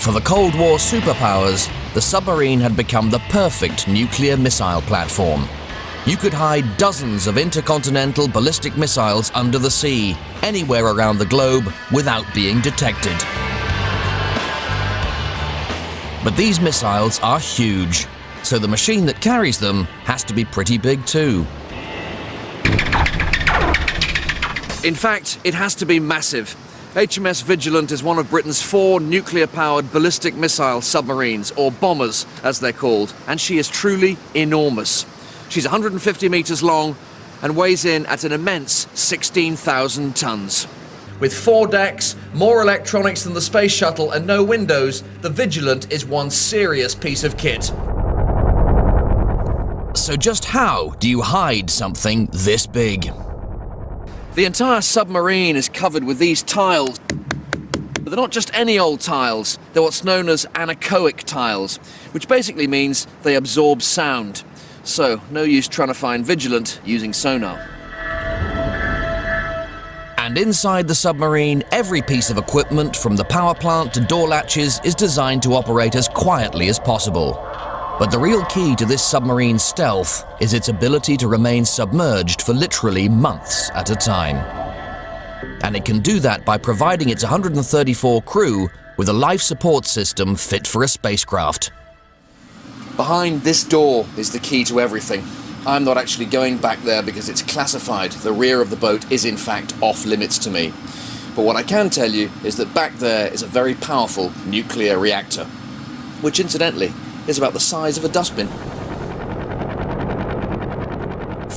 For the Cold War superpowers, the submarine had become the perfect nuclear missile platform. You could hide dozens of intercontinental ballistic missiles under the sea, anywhere around the globe, without being detected. But these missiles are huge, so the machine that carries them has to be pretty big too. In fact, it has to be massive. HMS Vigilant is one of Britain's 4 nuclear-powered ballistic missile submarines, or bombers as they're called, and she is truly enormous. She's 150 metres long and weighs in at an immense 16,000 tonnes. With 4 decks, more electronics than the space shuttle and no windows, the Vigilant is one serious piece of kit. So just how do you hide something this big? The entire submarine is covered with these tiles. But they're not just any old tiles, they're what's known as anechoic tiles, which basically means they absorb sound. So, no use trying to find Vigilant using sonar. And inside the submarine, every piece of equipment, from the power plant to door latches, is designed to operate as quietly as possible. But the real key to this submarine's stealth is its ability to remain submerged for literally months at a time. And it can do that by providing its 134 crew with a life support system fit for a spacecraft. Behind this door is the key to everything. I'm not actually going back there because it's classified. The rear of the boat is in fact off limits to me. But what I can tell you is that back there is a very powerful nuclear reactor, which incidentally is about the size of a dustbin.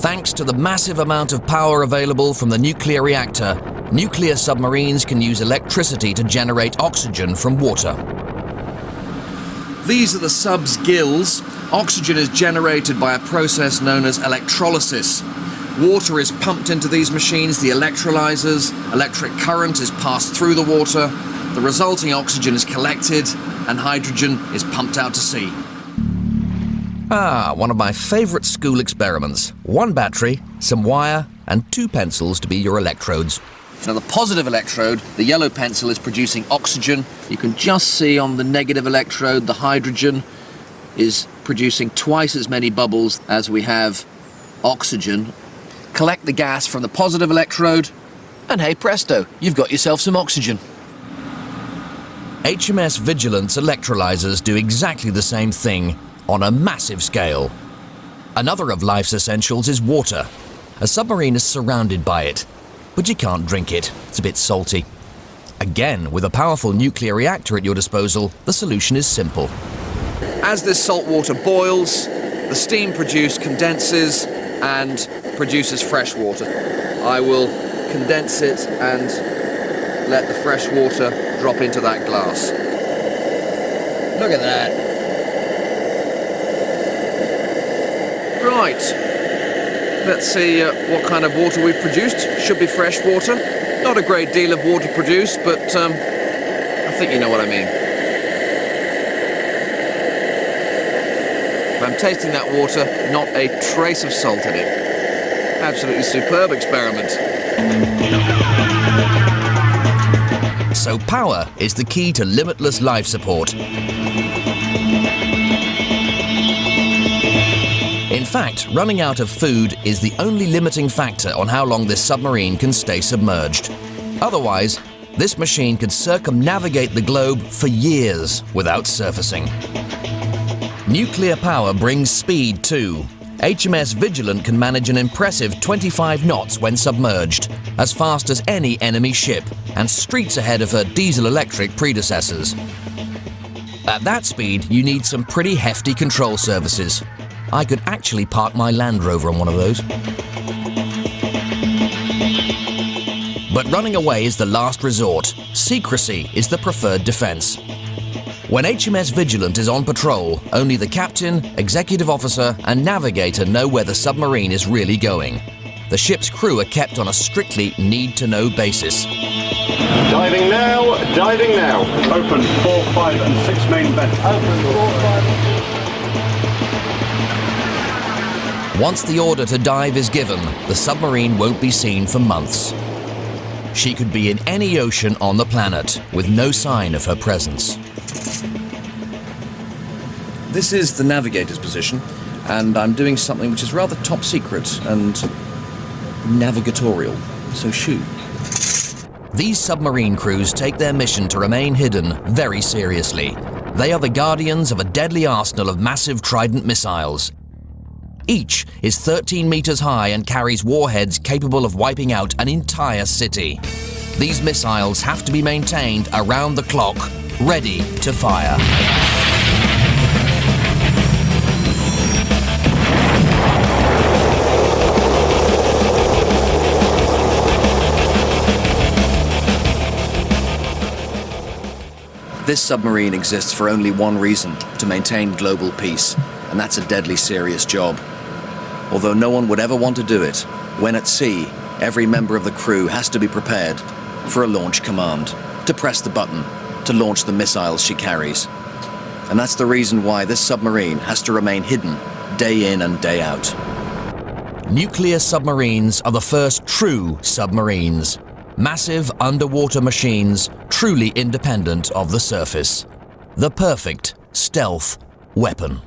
Thanks to the massive amount of power available from the nuclear reactor, nuclear submarines can use electricity to generate oxygen from water. These are the sub's gills. Oxygen is generated by a process known as electrolysis. Water is pumped into these machines, the electrolyzers, electric current is passed through the water, the resulting oxygen is collected, and hydrogen is pumped out to sea. One of my favorite school experiments. 1 battery, some wire, and 2 pencils to be your electrodes. Now the positive electrode, the yellow pencil, is producing oxygen. You can just see on the negative electrode, the hydrogen is producing twice as many bubbles as we have oxygen. Collect the gas from the positive electrode, and hey presto, you've got yourself some oxygen. HMS Vigilant's electrolyzers do exactly the same thing on a massive scale. Another of life's essentials is water. A submarine is surrounded by it, but you can't drink it. It's a bit salty. Again, with a powerful nuclear reactor at your disposal, the solution is simple. As this salt water boils, the steam produced condenses and produces fresh water. I will condense it and let the fresh water drop into that glass. Look at that. Right. Let's see what kind of water we've produced. Should be fresh water. Not a great deal of water produced, but I think you know what I mean. I'm tasting that water, not a trace of salt in it. Absolutely superb experiment. So power is the key to limitless life support. In fact, running out of food is the only limiting factor on how long this submarine can stay submerged. Otherwise, this machine could circumnavigate the globe for years without surfacing. Nuclear power brings speed too. HMS Vigilant can manage an impressive 25 knots when submerged, as fast as any enemy ship, and streets ahead of her diesel-electric predecessors. At that speed, you need some pretty hefty control surfaces. I could actually park my Land Rover on one of those. But running away is the last resort. Secrecy is the preferred defense. When HMS Vigilant is on patrol, only the captain, executive officer, and navigator know where the submarine is really going. The ship's crew are kept on a strictly need-to-know basis. Diving now, diving now. Open 4, 5 and 6 main vents. Open 4, 5. Once the order to dive is given, the submarine won't be seen for months. She could be in any ocean on the planet, with no sign of her presence. This is the navigator's position, and I'm doing something which is rather top secret and navigatorial, so shoo. These submarine crews take their mission to remain hidden very seriously. They are the guardians of a deadly arsenal of massive Trident missiles. Each is 13 meters high and carries warheads capable of wiping out an entire city. These missiles have to be maintained around the clock, ready to fire. This submarine exists for only one reason, to maintain global peace, and that's a deadly serious job. Although no one would ever want to do it, when at sea, every member of the crew has to be prepared for a launch command, to press the button, to launch the missiles she carries. And that's the reason why this submarine has to remain hidden day in and day out. Nuclear submarines are the first true submarines. Massive underwater machines, truly independent of the surface. The perfect stealth weapon.